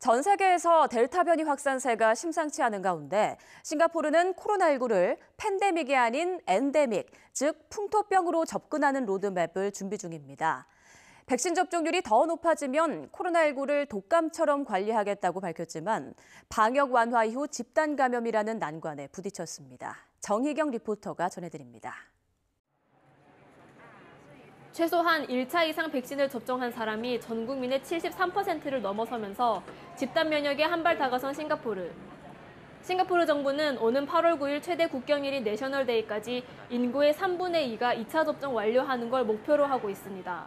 전 세계에서 델타 변이 확산세가 심상치 않은 가운데 싱가포르는 코로나19를 팬데믹이 아닌 엔데믹, 즉 풍토병으로 접근하는 로드맵을 준비 중입니다. 백신 접종률이 더 높아지면 코로나19를 독감처럼 관리하겠다고 밝혔지만 방역 완화 이후 집단 감염이라는 난관에 부딪혔습니다. 정희경 리포터가 전해드립니다. 최소한 1차 이상 백신을 접종한 사람이 전 국민의 73%를 넘어서면서 집단 면역에 한 발 다가선 싱가포르. 싱가포르 정부는 오는 8월 9일 최대 국경일인 내셔널데이까지 인구의 3분의 2가 2차 접종 완료하는 걸 목표로 하고 있습니다.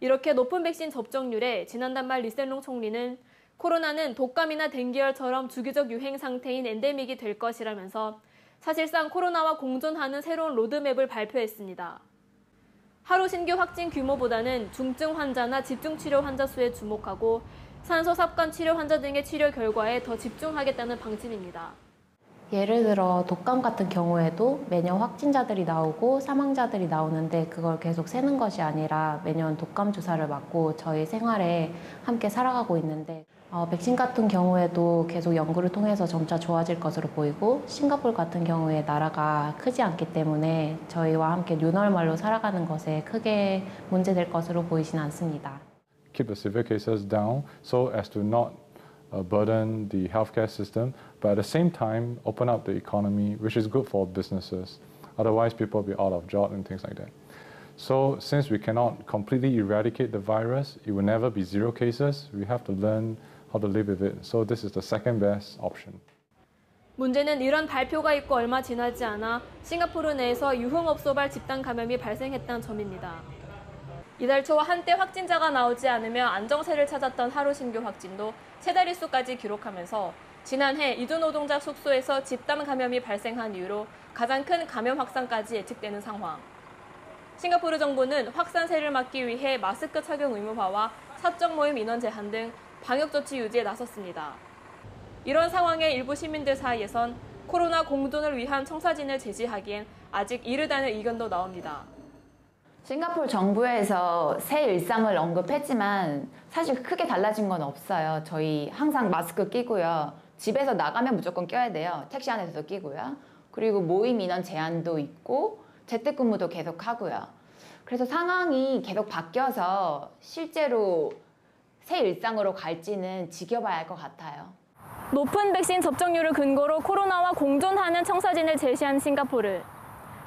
이렇게 높은 백신 접종률에 지난달 말 리셀롱 총리는 코로나는 독감이나 댕기열처럼 주기적 유행 상태인 엔데믹이 될 것이라면서 사실상 코로나와 공존하는 새로운 로드맵을 발표했습니다. 하루 신규 확진 규모보다는 중증 환자나 집중치료 환자 수에 주목하고 산소 삽관 치료 환자 등의 치료 결과에 더 집중하겠다는 방침입니다. 예를 들어 독감 같은 경우에도 매년 확진자들이 나오고 사망자들이 나오는데 그걸 계속 세는 것이 아니라 매년 독감 주사를 맞고 저희 생활에 함께 살아가고 있는데 백신 같은 경우에도 계속 연구를 통해서 점차 좋아질 것으로 보이고 싱가포르 같은 경우에 나라가 크지 않기 때문에 저희와 함께 뉴노멀로 살아가는 것에 크게 문제될 것으로 보이진 않습니다. Keep the severe cases down so as to not burden the healthcare system, but at the same time open up the economy, which is good for businesses. Otherwise, people will be out of job and things like that. So since we cannot completely eradicate the virus, it will never be zero cases. We have to learn how to live with it. So this is the second best option. 문제는 이런 발표가 있고 얼마 지나지 않아 싱가포르 내에서 유흥업소발 집단 감염이 발생했다는 점입니다. 이달 초 한때 확진자가 나오지 않으며 안정세를 찾았던 하루 신규 확진도 세 자릿수까지 기록하면서 지난해 이주노동자 숙소에서 집단 감염이 발생한 이후로 가장 큰 감염 확산까지 예측되는 상황. 싱가포르 정부는 확산세를 막기 위해 마스크 착용 의무화와 사적 모임 인원 제한 등 방역 조치 유지에 나섰습니다. 이런 상황에 일부 시민들 사이에선 코로나 공존을 위한 청사진을 제시하기엔 아직 이르다는 의견도 나옵니다. 싱가포르 정부에서 새 일상을 언급했지만 사실 크게 달라진 건 없어요. 저희 항상 마스크 끼고요. 집에서 나가면 무조건 껴야 돼요. 택시 안에서도 끼고요. 그리고 모임 인원 제한도 있고 재택근무도 계속 하고요. 그래서 상황이 계속 바뀌어서 실제로 새 일상으로 갈지는 지켜봐야 할 것 같아요. 높은 백신 접종률을 근거로 코로나와 공존하는 청사진을 제시한 싱가포르.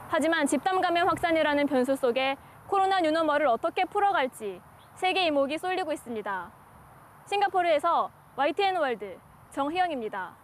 하지만 집단 감염 확산이라는 변수 속에 코로나 뉴노멀을 어떻게 풀어갈지 세계 이목이 쏠리고 있습니다. 싱가포르에서 YTN 월드 정희영입니다.